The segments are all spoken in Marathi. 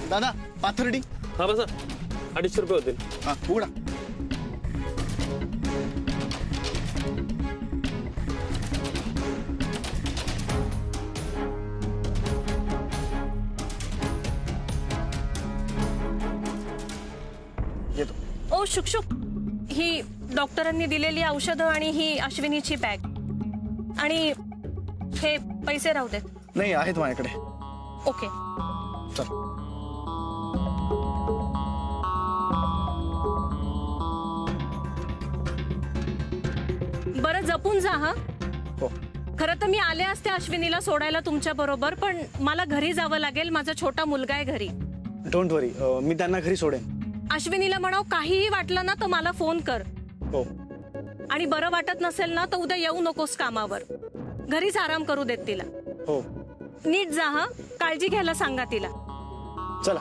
दादा पाथर्डी. हा बसा, 250 रुपये होतील. हा उघडा. येतो. ओ शुकशुक, ही डॉक्टरांनी दिलेली औषधं आणि ही अश्विनीची बॅग आणि हे पैसे राहू देत. नाही आहेत माझ्याकडे. ओके. चल. बरं जपून जा हा. हो. खरं तर मी आले असते अश्विनीला सोडायला तुमच्या बरोबर, पण मला घरी जावं लागेल. माझा छोटा मुलगा आहे घरी. डोंट वरी, मी त्यांना घरी सोडेन. अश्विनीला म्हणाव काहीही वाटलं ना तर मला फोन कर. हो. आणि बरं वाटत नसेल ना तर उद्या येऊ नकोस कामावर. घरीच आराम करू देत तिला. हो. नीट जा हा. काळजी घ्यायला सांगा तिला. चला.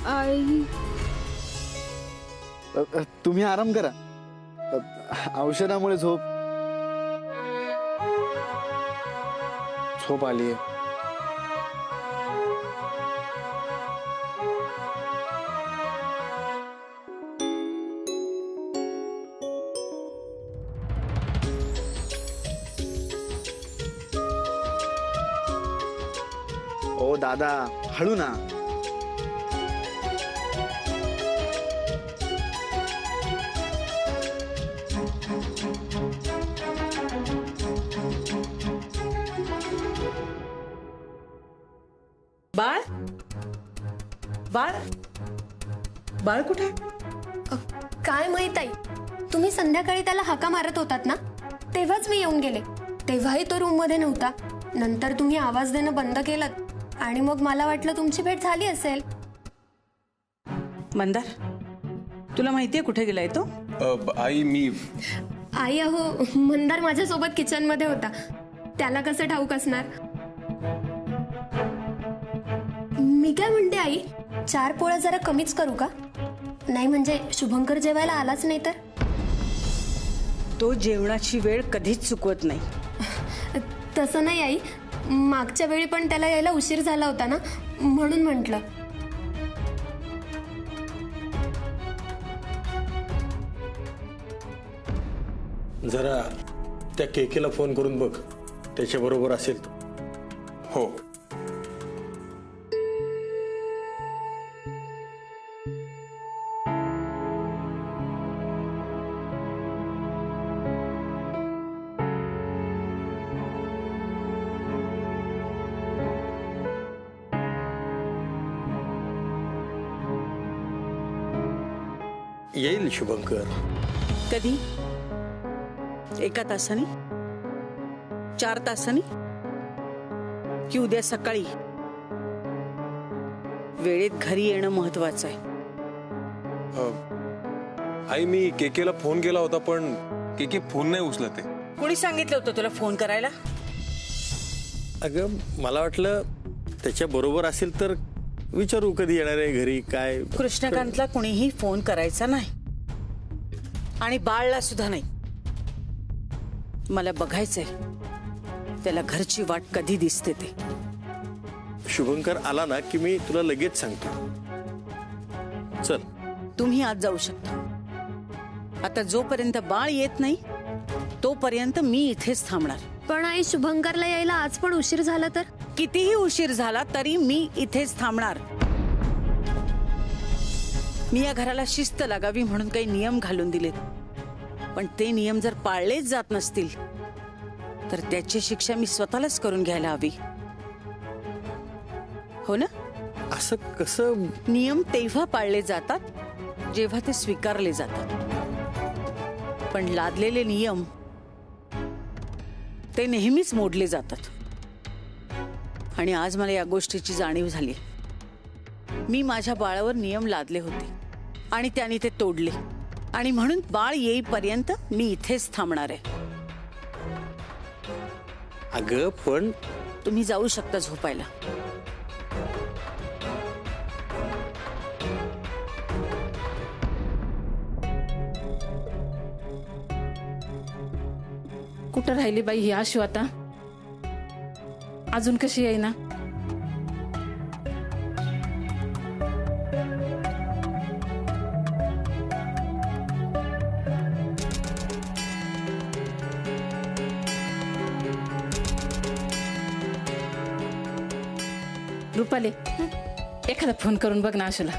आई, तुम्ही आराम करा. औषधामुळे झोप आलीये. ओ दादा हळू ना. बाळ बाळ बाळ कुठे? काय माहित आई, तुम्ही संध्याकाळी त्याला हाका मारत होतात ना, तेव्हाच मी येऊन गेले. तेव्हाही तो रूम मध्ये नव्हता. नंतर तुम्ही आवाज देणं बंद केलं आणि मग मला वाटलं तुमची भेट झाली असेल. मंदार, तुला माहितीये कुठे गेलाय तो? आई आई अहो, मंदार माझ्यासोबत किचन मध्ये होता. त्याला कसं ठाऊक असणार. मी काय म्हणते आई, 4 पोळ्या जरा कमीच करू का? नाही म्हणजे शुभंकर जेवायला आलाच नाही तर. तो जेवणाची वेळ कधीच चुकवत नाही. तसं नाही आई, मागच्या वेळी पण त्याला यायला उशीर झाला होता ना, म्हणून म्हटलं. जरा त्या केकेला फोन करून बघ, त्याच्या बरोबर असेल तो. हो. येईल शुभंकर. कधी? 1 तासाने? 4 तासाने? की उद्या सकाळी? वेळेत घरी येणं महत्वाचं आहे. आई मी केकेला फोन केला होता पण केके फोन नाही उचलत आहे. कोणी सांगितलं होतं तुला फोन करायला? अगं मला वाटलं त्याच्या बरोबर असेल तर विचारू कधी येणार आहे घरी काय. कृष्णकांतला कुणीही फोन करायचा नाही आणि बाळला सुद्धा नाही. मला बघायचंय त्याला घरची वाट कधी दिसते ते. शुभंकर आला ना की मी तुला लगेच सांगतो. चल. तुम्ही आज जाऊ शकता. आता जोपर्यंत बाळ येत नाही तोपर्यंत मी इथेच थांबणार. पण आई, शुभंकरला यायला आज पण उशीर झाला तर? कितीही उशीर झाला तरी मी इथेच थांबणार. मी या घराला शिस्त लागावी म्हणून काही नियम घालून दिलेत, पण ते नियम जर पाळलेच जात नसतील तर त्याची शिक्षा मी स्वतःलाच करून घ्यायला हवी. हो ना? असं कसं? नियम तेव्हा पाळले जातात जेव्हा ते स्वीकारले जातात, पण लादलेले नियम ते नेहमीच मोडले जातात. आणि आज मला या गोष्टीची जाणीव झाली. मी माझ्या बाळावर नियम लादले होते आणि त्याने ते तोडले, आणि म्हणून बाळ येईपर्यंत मी इथेच थांबणार आहे. अगं पण तुम्ही जाऊ शकता झोपायला. कुठं राहिली बाई ही आशू आता? अजून कशी येईना? रुपाली, एखादा फोन करून बघ ना आशूला.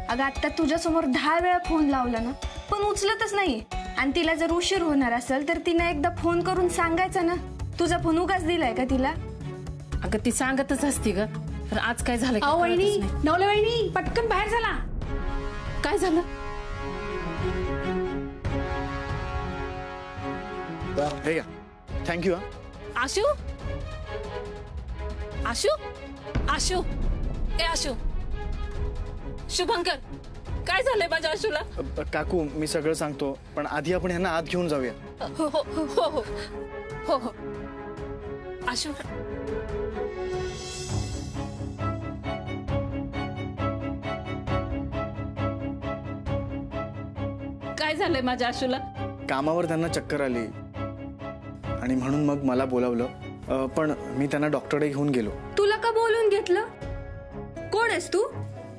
अगं आता तुझ्यासमोर 10 वेळा फोन लावला ना, पण उचलतच नाही. आणि तिला जर उशीर होणार असेल तर तिने एकदा फोन करून सांगायचं ना. तुझा फोन उगाच दिलाय का तिला? अगं ती सांगतच असती ग, पण आज काय झालं? अहो वहिनी, नवले वहिनी, पटकन बाहेर झाला. काय झालं? हे घ्या. थँक्यू. आशू, आशू, आशू, ए आशू, शुभंकर, काय झालंय माझ्या आशूला? काकू, मी सगळं सांगतो, पण आधी आपण ह्यांना आत घेऊन जाऊया. हो हो हो हो हो हो. आशू, काय झालंय माझ्या आशूला? कामावर त्यांना चक्कर आली आणि म्हणून मग मला बोलावलं. पण मी त्यांना डॉक्टरकडे घेऊन गेलो. तुला का बोलून घेतलं? कोण आहेस तू?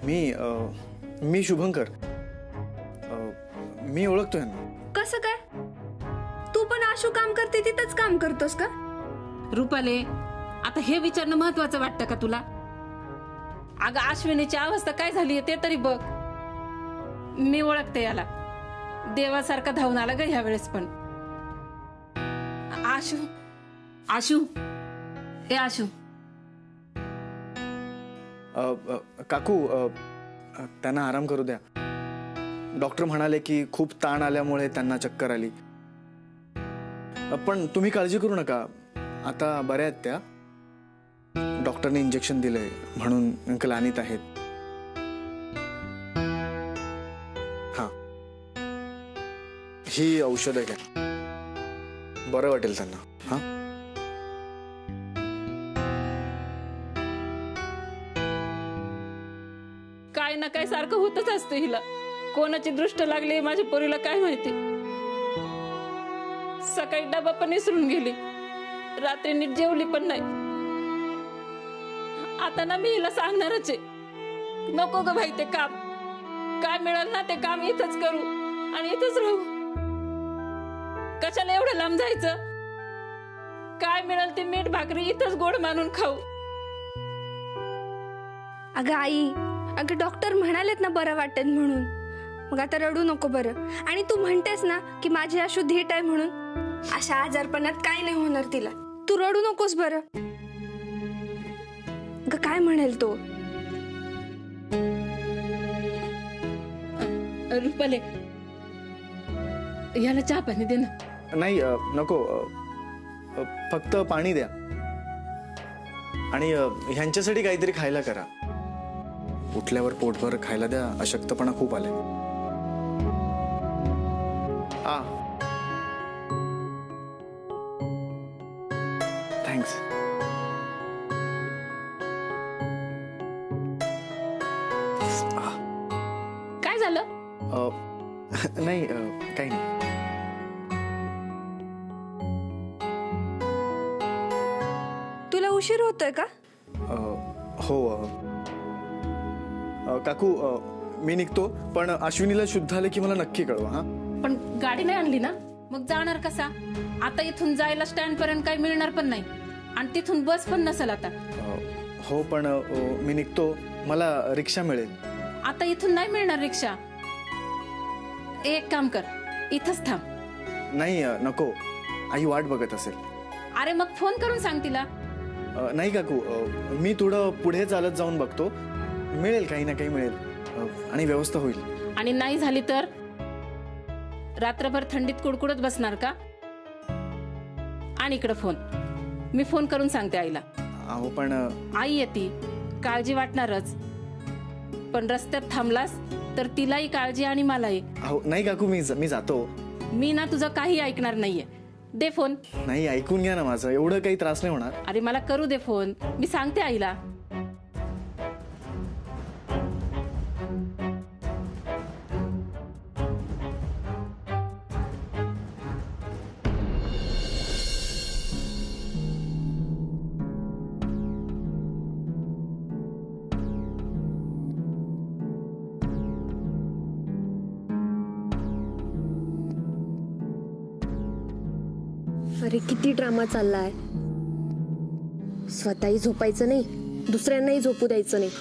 मी शुभंकर. मी ओळखतो यांना. कसं काय? तू पण आशू काम करते तिथंच काम करतोस का? रुपाले, आता हे विचारणं महत्वाचं वाटतं का तुला? अगं अश्विनीची अवस्था काय झाली ते तरी बघ. मी ओळखते याला. देवासारखा धावून आला ग ह्या वेळेस पण. आशू, आशू, ए आशू. काकू, त्यांना आराम करू द्या. डॉक्टर म्हणाले की खूप ताण आल्यामुळे त्यांना चक्कर आली. पण तुम्ही काळजी करू नका, आता बऱ्या आहेत त्या. डॉक्टरने इंजेक्शन दिलंय म्हणून अंकल आणीत आहेत. हा, ही औषधं घ्या, बरं वाटेल त्यांना. हा, काय ना काय सारखं होतच असतं हिला. कोणाची दृष्ट लागली माझ्या पोरीला काय माहिती. सकाळी डबा पण विसरून गेली, रात्री नीट जेवली पण नाही. आता ना मी हिला सांगणारच आहे, नको ग भाई ते काम. काय मिळालं ना ते काम इथंच करू आणि इथंच राहू. कशाला एवढं लांब जायचं? काय मिळालं ते मीठ भाकरी इथंच गोड मानून खाऊ. अगं आई, अगं डॉक्टर म्हणालेत ना बरं वाटेल म्हणून. मग आता रडू नको बरं. आणि तू म्हणतेस ना की माझी आशू धीट आहे म्हणून. अशा आजारपणात काय नाही होणार तिला. तू रडू नकोस बरं. अगं काय म्हणेल तो? रुपाले, याला चहा पाणी दे ना. नाही नको. फक्त पाणी द्या आणि ह्यांच्यासाठी काहीतरी खायला करा. उठल्यावर पोटभर खायला द्या. अशक्तपणा खूप आलाय. थँक्स. नाही काही नाही. तुला उशीर होतोय का? हो काकू मी निघतो, पण अश्विनीला शुद्ध आले की मला नक्की कळवा. हा पण गाडी नाही आणली ना, मग जाणार कसा? आता इथून जायला स्टँड पर्यंत काही मिळणार पण नाही आणि तिथून बस पण नसेल आता. हो पण मी निघतो, मला रिक्षा मिळेल. आता इथून नाही मिळणार रिक्षा. एक काम कर, इथंच थांब. नाही नको, आई वाट बघत असेल. अरे मग फोन करून सांग तिला. नाही काकू, मी थोडं पुढे चालत जाऊन बघतो, मिळेल काही ना काही मिळेल आणि व्यवस्था होईल. आणि नाही झाली तर रात्रभर थंडीत कुडकुडत बसणार का? आणि इकडे फोन, मी फोन करून सांगते आईला. अहो पण आई येते, काळजी वाटणारच, पण रस्त्यात थांबलास तर तिलाही काळजी आणि मलाही. अहो नाही काकू, मी जातो. मी ना तुझं काही ऐकणार नाहीये. दे फोन. नाही ऐकून घ्या ना माझं, एवढं काही त्रास नाही होणार. अरे मला करू दे फोन, मी सांगते आईला. अरे किती ड्रामा चाललाय. स्वतःही झोपायचं नाही, दुसऱ्यांनाही झोपू द्यायचं नाही.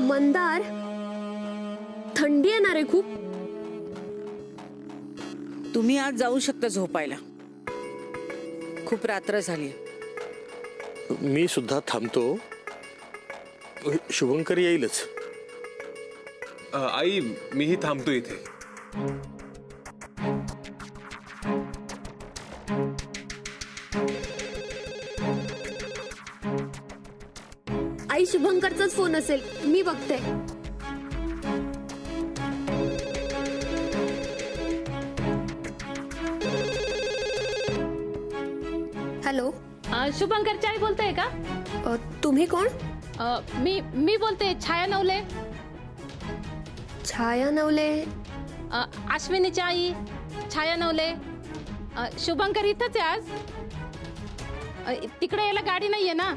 मंदार, थंडी येणार आहे खूप. तुम्ही आज जाऊ शकता झोपायला, खूप रात्र झाली. मी सुद्धा थांबतो. शुभंकर येईलच. आई मीही थांबतो इथे. आई शुभंकरचाच फोन असेल, मी बघते. हॅलो, शुभंकरची आई बोलतेय का? तुम्ही कोण? मी बोलते, छाया नवले. छाया नवले? अश्विनीची आई छाया नवले. शुभंकर इथंच आहे आज. तिकडे यायला गाडी नाहीये ना,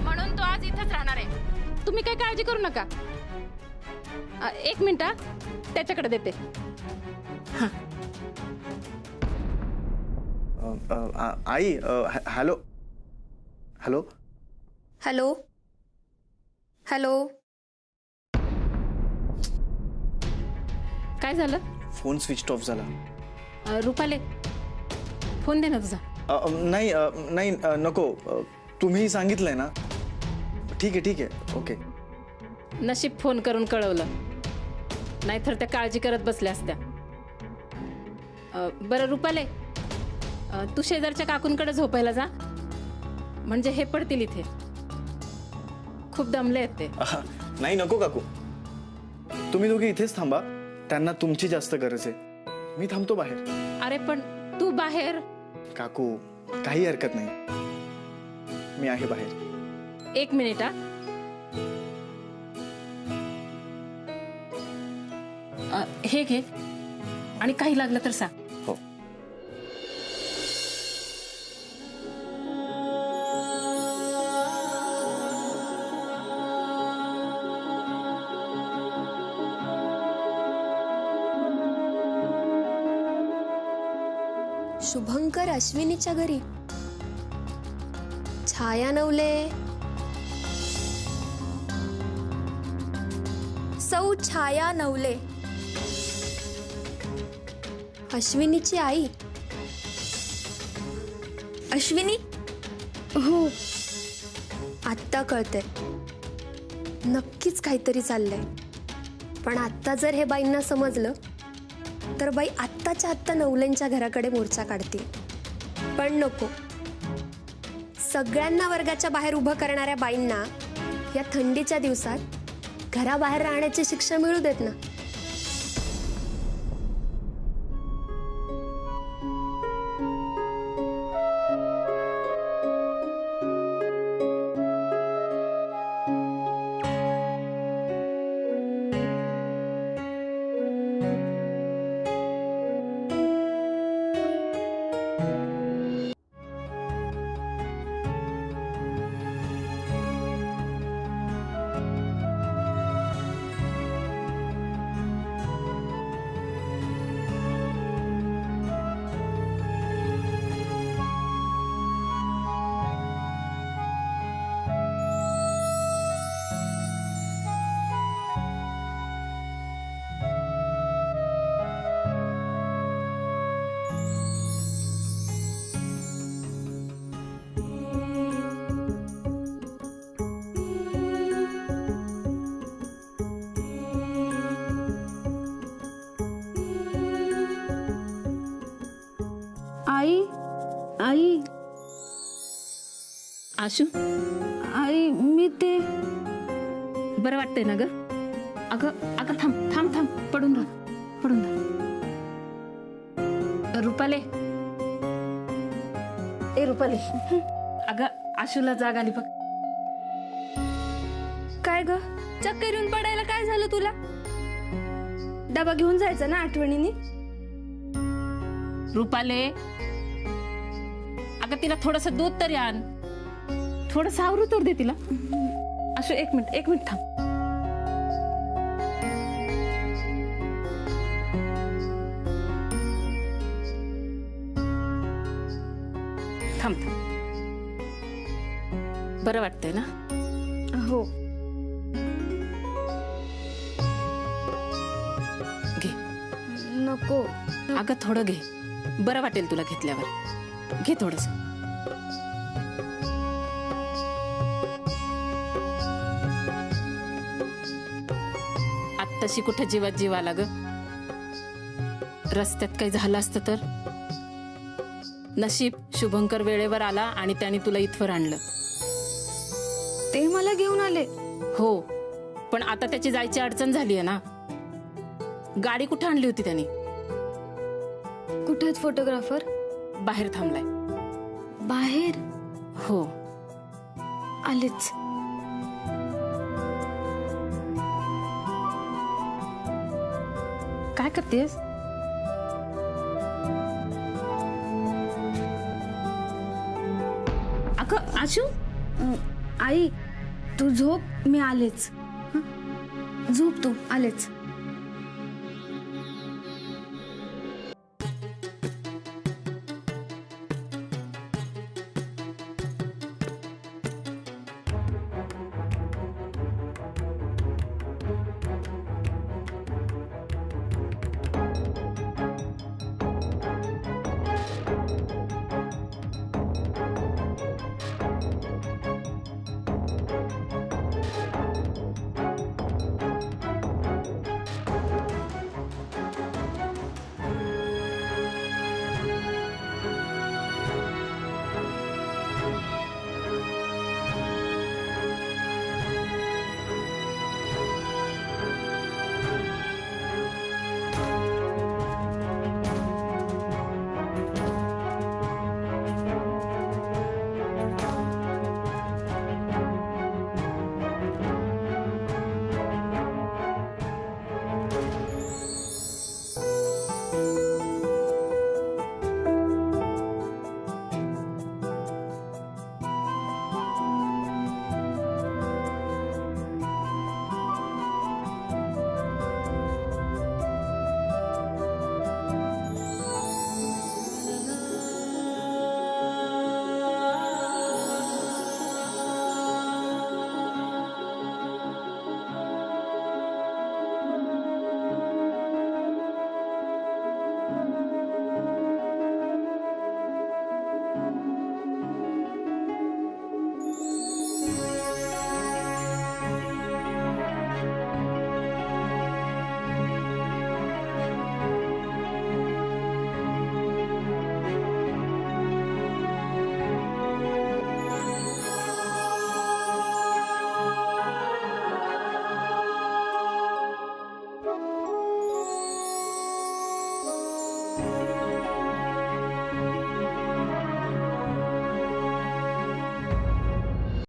म्हणून तो आज इथंच राहणार आहे. तुम्ही काही काळजी करू नका. 1 मिनिट त्याच्याकडे देते. आई हॅलो हॅलो हॅलो हॅलो. काय झालं? फोन स्विच ऑफ झाला. रुपाले, फोन दे ना तुझा. नाही नाही नको, तुम्ही सांगितलंय ना. ठीक आहे ओके. नशीब फोन करून कळवलं, नाहीतर त्या काळजी करत बसल्या असत्या. बरं रुपाले, तू शेजारच्या काकूंकडे झोपायला जा, म्हणजे हे पडतील इथे. खूप दमले आहेत ते. नाही नको काकू, तुम्ही दोघे इथेच थांबा. त्यांना तुमची जास्त गरज आहे. मी थांबतो बाहेर. अरे पण तू बाहेर. काकू काही हरकत नाही, मी आहे बाहेर. 1 मिनिट. हे घे आणि काही लागलं तर सांग. हो. शुभंकर अश्विनीच्या घरी. छाया नवले, सौ छाया नवले, अश्विनीची आई. अश्विनी? हो, आत्ता कळतंय. नक्कीच काहीतरी चाललंय. पण आत्ता जर हे बाईंना समजलं तर बाई आत्ताच्या आत्ता नवलेंच्या घराकडे मोर्चा काढतील. पण नको, सगळ्यांना वर्गाच्या बाहेर उभं करणाऱ्या बाईंना या थंडीच्या दिवसात घराबाहेर राहण्याची शिक्षा मिळू देत ना. आई आई आशू आई मी ते बरं वाटतंय ना ग? अगं अगं थांब थांब थांब पडून राहा पडून राहा. रुपाले ए रुपाले अगं आशूला जाग आली बघ. काय ग चक्कर येऊन पडायला काय झालं तुला? डबा घेऊन जायचा ना आठवणीने. रुपाले अगं तिला थोडस दूध तरी आण. थोडस आवरू तर दे तिला. आशू एक मिनिट थांब. थांब थांब. बरं वाटतंय ना? हो घे. नको. अगं थोडं घे. बरं वाटेल तुला घेतल्यावर. घे थोडस. आत्ताशी कुठे जीवात जीव आला ग? रस्त्यात काही झालं असतं तर? नशीब शुभंकर वेळेवर आला आणि त्याने तुला इथवर आणलं. ते मला घेऊन आले. हो पण आता त्याची जायची अडचण झालीये ना. गाडी कुठे आणली होती त्याने? कुठे आहेत फोटोग्राफर? बाहेर थांबलाय. बाहेर? हो. आलेच. काय करतेस? अगं आशू आई तू झोप मी आलेच. झोप तू आलेच.